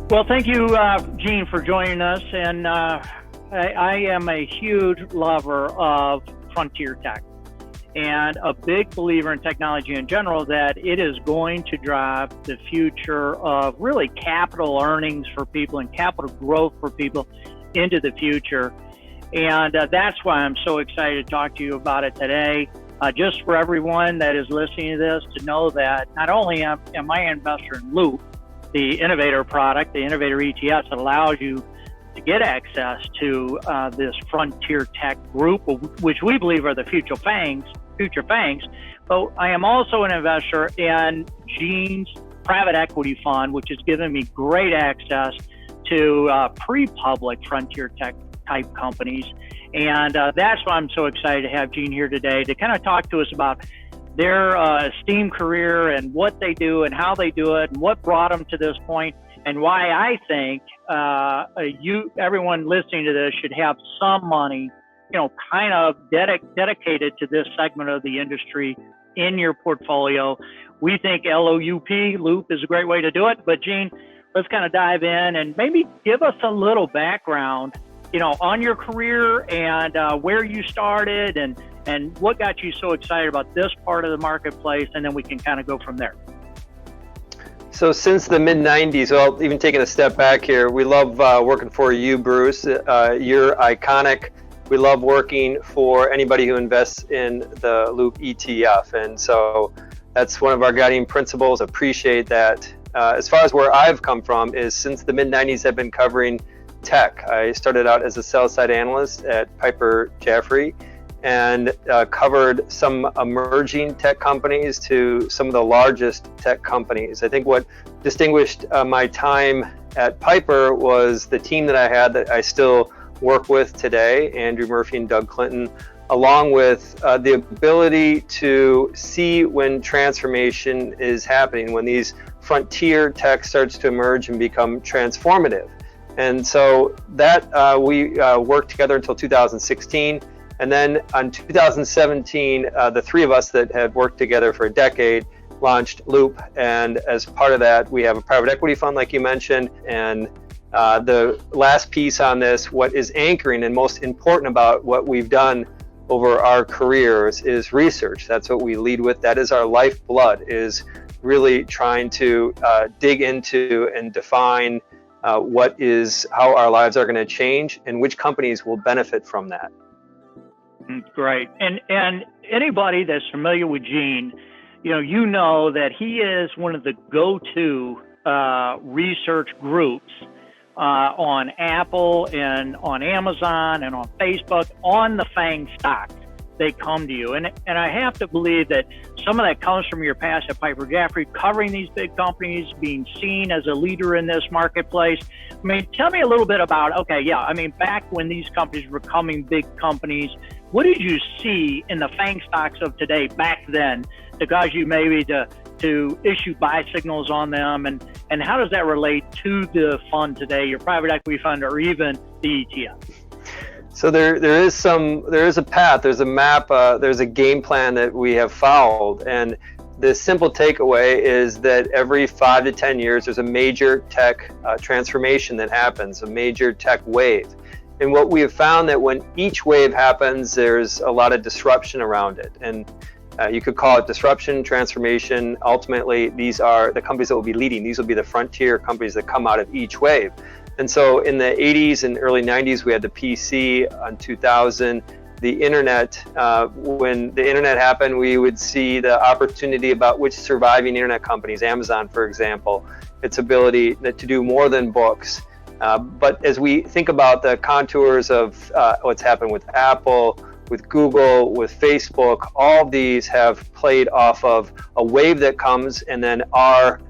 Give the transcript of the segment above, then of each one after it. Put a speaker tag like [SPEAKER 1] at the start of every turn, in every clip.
[SPEAKER 1] Well, thank you, Gene, for joining us. And I am a huge lover of frontier tech and a big believer in technology in general, that it is going to drive the future of really capital earnings for people and capital growth for people into the future. And that's why I'm so excited to talk to you about it today. Just for everyone that is listening to this to know that not only am I an investor in Loup, the Innovator product, the Innovator ETFs, that allows you to get access to this frontier tech group, which we believe are the future FAANGs. But I am also an investor in Gene's private equity fund, which has given me great access to pre-public frontier tech type companies. And that's why I'm so excited to have Gene here today to kind of talk to us about their esteemed career and what they do and how they do it and what brought them to this point, and why I think everyone listening to this should have some money, kind of dedicated to this segment of the industry in your portfolio. We think Loup is a great way to do it. But Gene, let's kind of dive in and maybe give us a little background, on your career and where you started and what got you so excited about this part of the marketplace, and then we can kind of go from there.
[SPEAKER 2] So since the mid-90s, well, even taking a step back here, we love working for you, Bruce. You're iconic. We love working for anybody who invests in the Loup ETF. And so that's one of our guiding principles. Appreciate that. As far as where I've come from is since the mid-90s, I've been covering tech. I started out as a sell-side analyst at Piper Jaffray and covered some emerging tech companies to some of the largest tech companies. I think what distinguished my time at Piper was the team that I had that I still work with today, Andrew Murphy and Doug Clinton, along with the ability to see when transformation is happening, when these frontier tech starts to emerge and become transformative. And so that we worked together until 2016. And then in 2017, the three of us that had worked together for a decade launched Loup. And as part of that, we have a private equity fund, like you mentioned. And the last piece on this, what is anchoring and most important about what we've done over our careers is research. That's what we lead with. That is our lifeblood, is really trying to dig into and define how our lives are going to change and which companies will benefit from that.
[SPEAKER 1] Great. And anybody that's familiar with Gene, you know that he is one of the go-to research groups on Apple and on Amazon and on Facebook on the FAANG stocks. They come to you. And I have to believe that some of that comes from your past at Piper Jaffray, covering these big companies, being seen as a leader in this marketplace. I mean, tell me a little bit about, back when these companies were becoming big companies, what did you see in the FAANG stocks of today back then to cause you maybe to issue buy signals on them? And how does that relate to the fund today, your private equity fund, or even the ETF?
[SPEAKER 2] So there is a path, there's a map, there's a game plan that we have followed. And the simple takeaway is that every 5 to 10 years, there's a major tech transformation that happens, a major tech wave. And what we have found that when each wave happens, there's a lot of disruption around it. And you could call it disruption, transformation. Ultimately, these are the companies that will be leading. These will be the frontier companies that come out of each wave. And so in the 80s and early 90s, we had the PC. In 2000, the internet. When the internet happened, we would see the opportunity about which surviving internet companies, Amazon, for example, its ability to do more than books. But as we think about the contours of what's happened with Apple, with Google, with Facebook, all these have played off of a wave that comes, and then our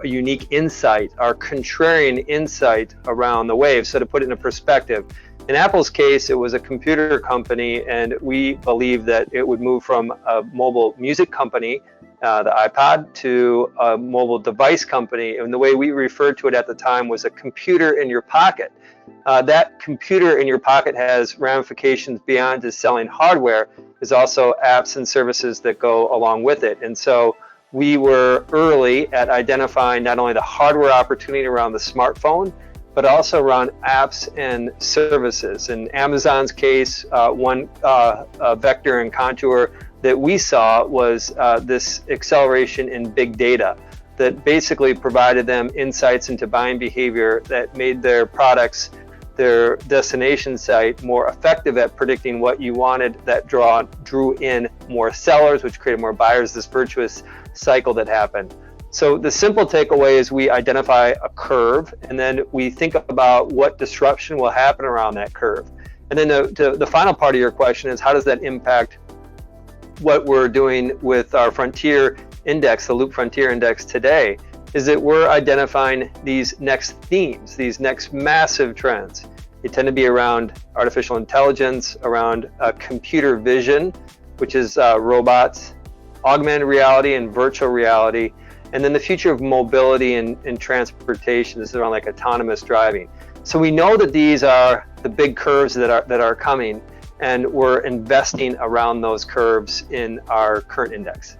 [SPEAKER 2] unique insight, our contrarian insight around the wave. So to put it in perspective, in Apple's case, it was a computer company, and we believe that it would move from a mobile music company, the iPod, to a mobile device company. And the way we referred to it at the time was a computer in your pocket. That computer in your pocket has ramifications beyond just selling hardware. There's also apps and services that go along with it. And so we were early at identifying not only the hardware opportunity around the smartphone, but also around apps and services. In Amazon's case, one vector and contour that we saw was this acceleration in big data that basically provided them insights into buying behavior that made their products, their destination site, more effective at predicting what you wanted, that drew in more sellers, which created more buyers, this virtuous cycle that happened. So the simple takeaway is we identify a curve, and then we think about what disruption will happen around that curve. And then the final part of your question is, how does that impact what we're doing with our Frontier Index, the Loup Frontier Index today, is that we're identifying these next themes, these next massive trends. They tend to be around artificial intelligence, around computer vision, which is robots, augmented reality and virtual reality, and then the future of mobility and transportation. This is around like autonomous driving. So we know that these are the big curves that are coming, and we're investing around those curves in our current index.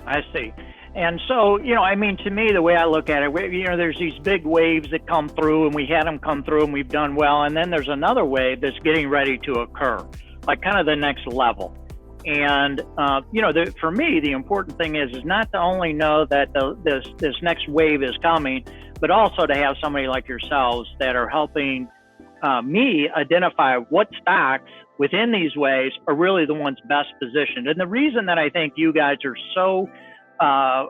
[SPEAKER 1] I see. And so, to me, the way I look at it, there's these big waves that come through, and we had them come through, and we've done well. And then there's another wave that's getting ready to occur, like kind of the next level. And, for me, the important thing is not to only know that this next wave is coming, but also to have somebody like yourselves that are helping me identify what stocks within these waves are really the ones best positioned. And the reason that I think you guys are so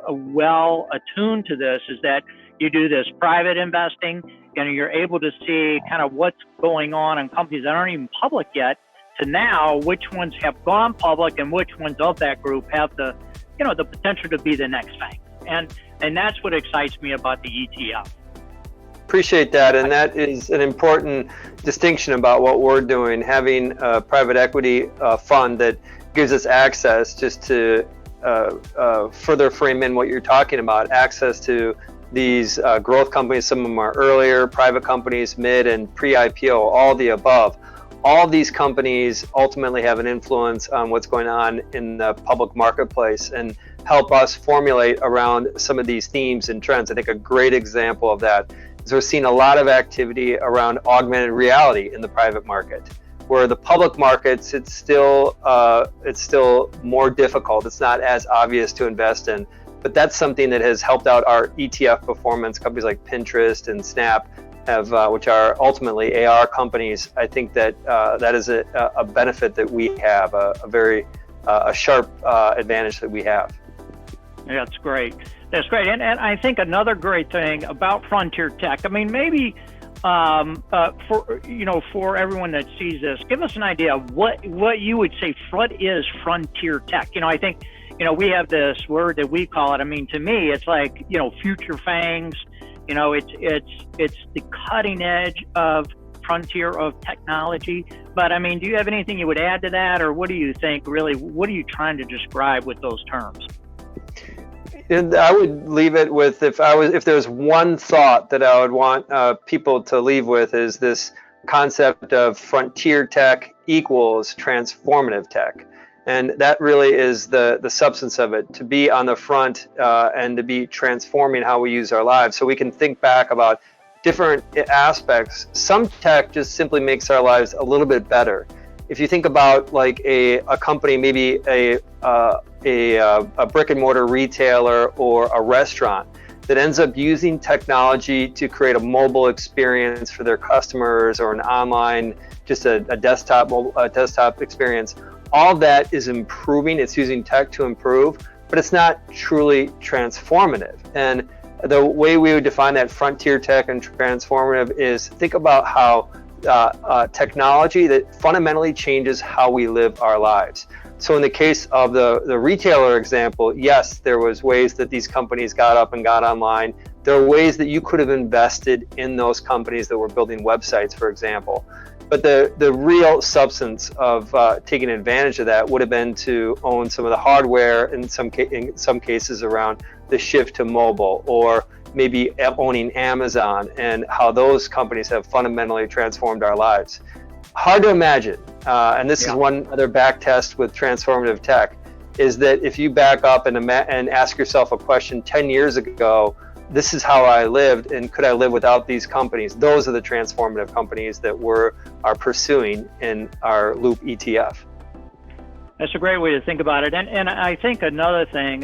[SPEAKER 1] well attuned to this is that you do this private investing, and you're able to see kind of what's going on in companies that aren't even public yet, to now which ones have gone public and which ones of that group have the potential to be the next FAANG. And that's what excites me about the ETF.
[SPEAKER 2] Appreciate that, and that is an important distinction about what we're doing, having a private equity fund that gives us access, just to further frame in what you're talking about, access to these growth companies. Some of them are earlier, private companies, mid and pre-IPO, all the above. All these companies ultimately have an influence on what's going on in the public marketplace and help us formulate around some of these themes and trends. I think a great example of that is we're seeing a lot of activity around augmented reality in the private market, where the public markets, it's still more difficult. It's not as obvious to invest in, but that's something that has helped out our ETF performance. Companies like Pinterest and Snap have, which are ultimately AR companies. I think that that is a benefit that we have, a very sharp advantage that we have.
[SPEAKER 1] Yeah, that's great. That's great. And I think another great thing about Frontier Tech, maybe for everyone that sees this, give us an idea of what you would say is Frontier Tech. I think we have this word that we call it. To me, it's like future FAANGs. It's the cutting edge of frontier of technology. But do you have anything you would add to that, or what do you think? Really, what are you trying to describe with those terms?
[SPEAKER 2] And I would leave it with, if there's one thought that I would want people to leave with, is this concept of frontier tech equals transformative tech. And that really is the substance of it, to be on the front and to be transforming how we use our lives. So we can think back about different aspects. Some tech just simply makes our lives a little bit better. If you think about like a company, maybe a brick and mortar retailer or a restaurant that ends up using technology to create a mobile experience for their customers, or an online, just a desktop experience, all that is improving. It's using tech to improve, but it's not truly transformative. And the way we would define that frontier tech and transformative is think about how technology that fundamentally changes how we live our lives. So in the case of the retailer example, yes, there was ways that these companies got up and got online. There are ways that you could have invested in those companies that were building websites, for example. But the real substance of taking advantage of that would have been to own some of the hardware, in some cases around the shift to mobile, or maybe owning Amazon, and how those companies have fundamentally transformed our lives. Hard to imagine, and this is one other back test with transformative tech. is that if you back up and ask yourself a question 10 years ago, this is how I lived, and could I live without these companies? Those are the transformative companies that we are pursuing in our Loup ETF.
[SPEAKER 1] That's a great way to think about it. And I think another thing,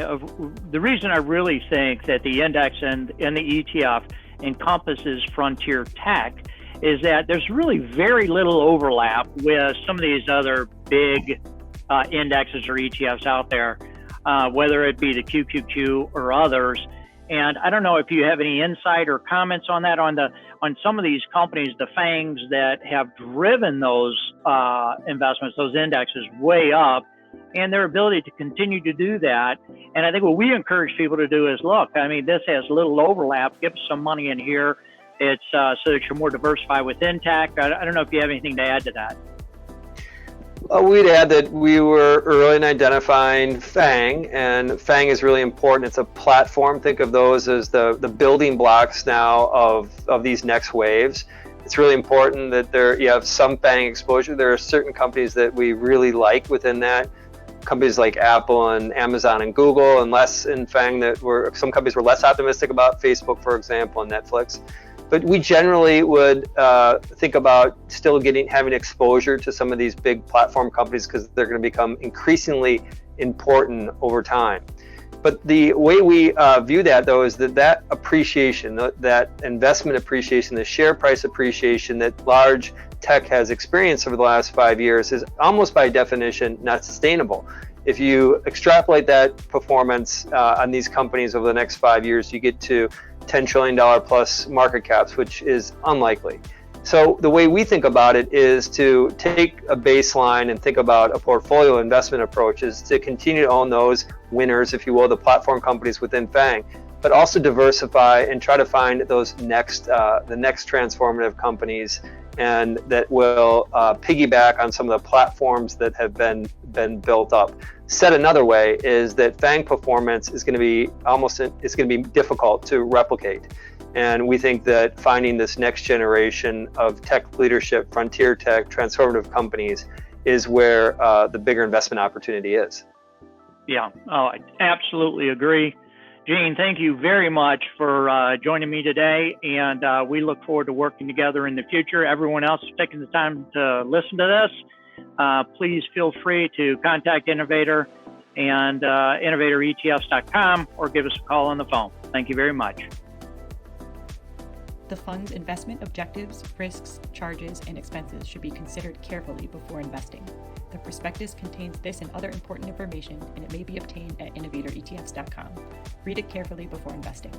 [SPEAKER 1] the reason I really think that the index and the ETF encompasses frontier tech is that there's really very little overlap with some of these other big indexes or ETFs out there, whether it be the QQQ or others. And I don't know if you have any insight or comments on that, on some of these companies, the FAANGs that have driven those investments, those indexes way up, and their ability to continue to do that. And I think what we encourage people to do is, look, I mean, this has little overlap. Give us some money in here. It's so that you're more diversified within tech. I don't know if you have anything to add to that.
[SPEAKER 2] We'd add that we were early in identifying FAANG, and FAANG is really important. It's a platform. Think of those as the building blocks now of these next waves. It's really important that you have some FAANG exposure. There are certain companies that we really like within that, companies like Apple and Amazon and Google, and less in FAANG some companies were less optimistic about, Facebook, for example, and Netflix. But we generally would think about still having exposure to some of these big platform companies because they're going to become increasingly important over time. But the way we view that, though, is that appreciation, that investment appreciation, the share price appreciation that large tech has experienced over the last 5 years is almost by definition not sustainable. If you extrapolate that performance on these companies over the next 5 years, you get to $10 trillion plus market caps, which is unlikely. So the way we think about it is to take a baseline and think about a portfolio investment approach is to continue to own those winners, if you will, the platform companies within FAANG, but also diversify and try to find those the next transformative companies, and that will piggyback on some of the platforms that have been built up. Said another way is that FAANG performance is going to be difficult to replicate. And we think that finding this next generation of tech leadership, frontier tech, transformative companies is where the bigger investment opportunity is.
[SPEAKER 1] Yeah, I absolutely agree. Gene, thank you very much for joining me today, and we look forward to working together in the future. Everyone else taking the time to listen to this, please feel free to contact Innovator and InnovatorETFs.com or give us a call on the phone. Thank you very much.
[SPEAKER 3] The fund's investment objectives, risks, charges, and expenses should be considered carefully before investing. The prospectus contains this and other important information, and it may be obtained at InnovatorETFs.com. Read it carefully before investing.